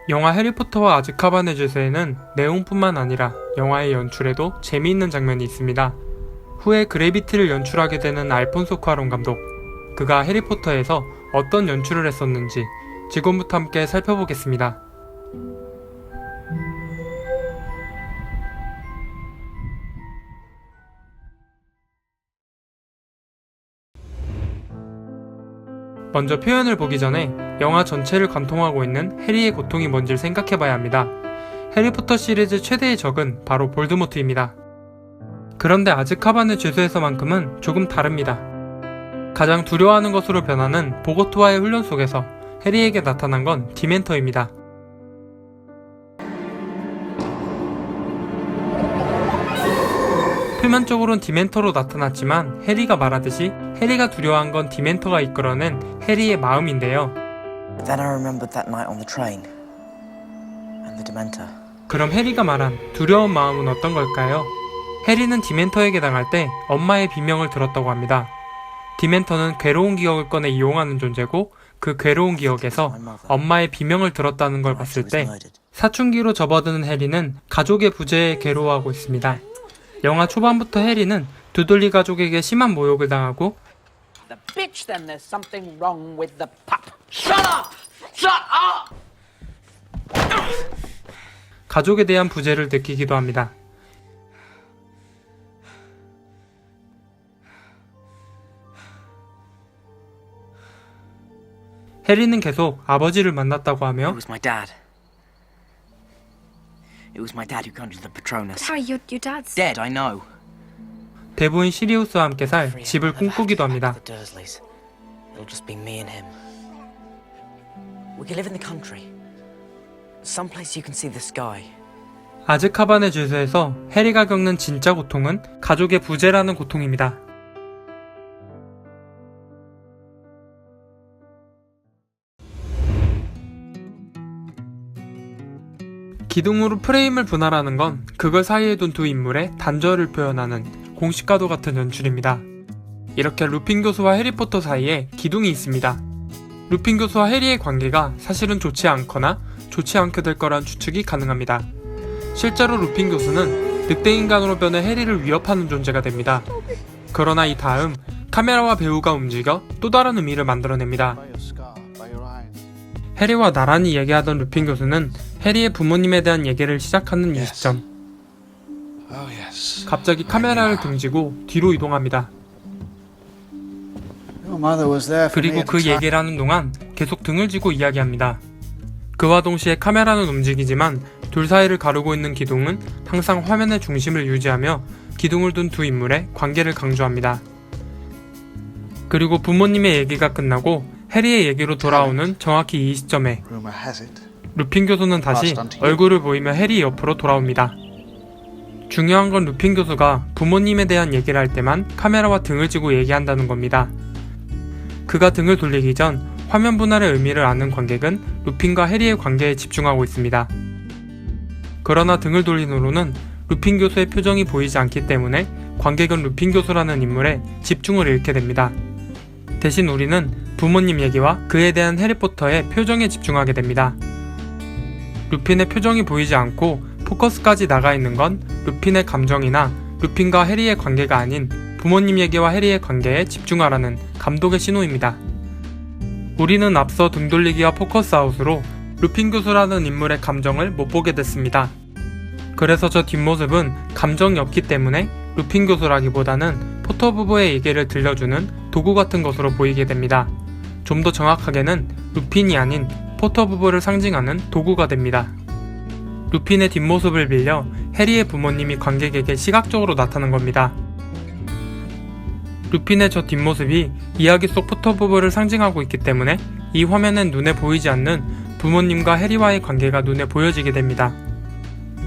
영화 해리포터와 아즈카반의 죄수에는 내용뿐만 아니라 영화의 연출에도 재미있는 장면이 있습니다. 후에 그래비티를 연출하게 되는 알폰소 쿠아론 감독. 그가 해리포터에서 어떤 연출을 했었는지 지금부터 함께 살펴보겠습니다. 먼저 표현을 보기 전에 영화 전체를 관통하고 있는 해리의 고통이 뭔지를 생각해봐야 합니다. 해리포터 시리즈 최대의 적은 바로 볼드모트입니다. 그런데 아즈카반의 죄수에서만큼은 조금 다릅니다. 가장 두려워하는 것으로 변하는 보고트와의 훈련 속에서 해리에게 나타난 건 디멘터입니다. 표면적으로는 디멘터로 나타났지만 해리가 말하듯이 해리가 두려워한 건 디멘터가 이끌어낸 해리의 마음인데요. Then I remembered that night on the train and the Dementor. 그럼 해리가 말한 두려운 마음은 어떤 걸까요? 해리는 디멘터에게 당할 때 엄마의 비명을 들었다고 합니다. 디멘터는 괴로운 기억을 꺼내 이용하는 존재고 그 괴로운 기억에서 엄마의 비명을 들었다는 걸 봤을 때 사춘기로 접어드는 해리는 가족의 부재에 괴로워하고 있습니다. 영화 초반부터 해리는 두들리 가족에게 심한 모욕을 당하고 The bitch, then there's something wrong with the pup. Shut up! Shut up! 가족에 대한 부재를 느끼기도 합니다. 해리는 계속 아버지를 만났다고 하며 It was my dad. It was my dad who conjured the Patronus. Harry, your dad's Dead, I know. 대부인 시리우스와 함께 살 집을 꿈꾸기도 합니다. The Dursleys. It'll just be me and him. We could live in the country. Someplace you can see the sky. 아즈카반의 죄수에서 해리가 겪는 진짜 고통은 가족의 부재라는 고통입니다. 기둥으로 프레임을 분할하는 건 그걸 사이에 둔 두 인물의 단절을 표현하는 공식과도 같은 연출입니다. 이렇게 루핀 교수와 해리포터 사이에 기둥이 있습니다. 루핀 교수와 해리의 관계가 사실은 좋지 않거나 좋지 않게 될 거란 추측이 가능합니다. 실제로 루핀 교수는 늑대인간으로 변해 해리를 위협하는 존재가 됩니다. 그러나 이 다음 카메라와 배우가 움직여 또 다른 의미를 만들어냅니다. 해리와 나란히 얘기하던 루핀 교수는 해리의 부모님에 대한 얘기를 시작하는 이 시점, 갑자기 카메라를 등지고 뒤로 이동합니다. 그리고 그 얘기를 하는 동안 계속 등을 쥐고 이야기합니다. 그와 동시에 카메라는 움직이지만 둘 사이를 가르고 있는 기둥은 항상 화면의 중심을 유지하며 기둥을 둔 두 인물의 관계를 강조합니다. 그리고 부모님의 얘기가 끝나고 해리의 얘기로 돌아오는 정확히 이 시점에 루핀 교수는 다시 얼굴을 보이며 해리 옆으로 돌아옵니다. 중요한 건 루핀 교수가 부모님에 대한 얘기를 할 때만 카메라와 등을 쥐고 얘기한다는 겁니다. 그가 등을 돌리기 전 화면 분할의 의미를 아는 관객은 루핀과 해리의 관계에 집중하고 있습니다. 그러나 등을 돌린 후로는 루핀 교수의 표정이 보이지 않기 때문에 관객은 루핀 교수라는 인물에 집중을 잃게 됩니다. 대신 우리는 부모님 얘기와 그에 대한 해리포터의 표정에 집중하게 됩니다. 루핀의 표정이 보이지 않고 포커스까지 나가 있는 건 루핀의 감정이나 루핀과 해리의 관계가 아닌 부모님 얘기와 해리의 관계에 집중하라는 감독의 신호입니다. 우리는 앞서 등 돌리기와 포커스 아웃으로 루핀 교수라는 인물의 감정을 못 보게 됐습니다. 그래서 저 뒷모습은 감정이 없기 때문에 루핀 교수라기보다는 포터 부부의 얘기를 들려주는 도구 같은 것으로 보이게 됩니다. 좀 더 정확하게는 루핀이 아닌 포터 부부를 상징하는 도구가 됩니다. 루핀의 뒷모습을 빌려 해리의 부모님이 관객에게 시각적으로 나타난 겁니다. 루핀의 저 뒷모습이 이야기 속 포터 부부를 상징하고 있기 때문에 이 화면엔 눈에 보이지 않는 부모님과 해리와의 관계가 눈에 보여지게 됩니다.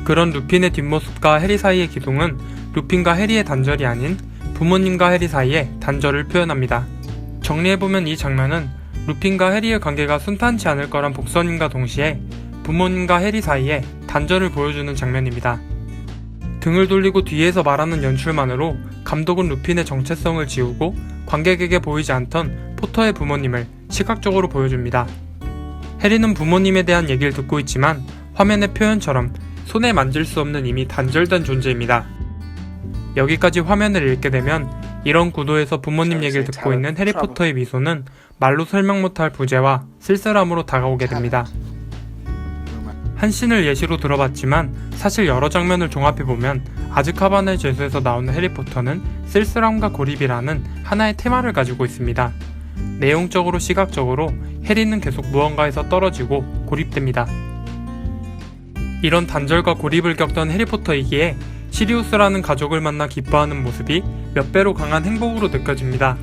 그런 루핀의 뒷모습과 해리 사이의 기둥은 루핀과 해리의 단절이 아닌 부모님과 해리 사이의 단절을 표현합니다. 정리해보면 이 장면은 루핀과 해리의 관계가 순탄치 않을 거란 복선임과 동시에 부모님과 해리 사이의 단절을 보여주는 장면입니다. 등을 돌리고 뒤에서 말하는 연출만으로 감독은 루핀의 정체성을 지우고 관객에게 보이지 않던 포터의 부모님을 시각적으로 보여줍니다. 해리는 부모님에 대한 얘기를 듣고 있지만 화면의 표현처럼 손에 만질 수 없는 이미 단절된 존재입니다. 여기까지 화면을 읽게 되면 이런 구도에서 부모님 얘기를 듣고 있는 해리포터의 미소는 말로 설명 못할 부재와 쓸쓸함으로 다가오게 됩니다. 한 씬을 예시로 들어봤지만 사실 여러 장면을 종합해보면 아즈카반의 죄수에서 나오는 해리포터는 쓸쓸함과 고립이라는 하나의 테마를 가지고 있습니다. 내용적으로 시각적으로 해리는 계속 무언가에서 떨어지고 고립됩니다. 이런 단절과 고립을 겪던 해리포터이기에 시리우스라는 가족을 만나 기뻐하는 모습이 몇 배로 강한 행복으로 느껴집니다.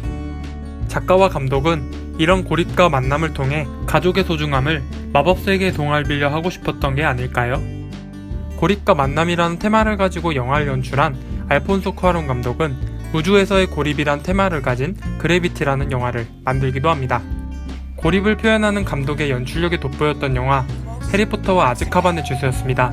작가와 감독은 이런 고립과 만남을 통해 가족의 소중함을 마법세계의 동화를 빌려 하고 싶었던 게 아닐까요? 고립과 만남이라는 테마를 가지고 영화를 연출한 알폰소 쿠아론 감독은 우주에서의 고립이란 테마를 가진 그래비티라는 영화를 만들기도 합니다. 고립을 표현하는 감독의 연출력이 돋보였던 영화 해리포터와 아즈카반의 죄수였습니다.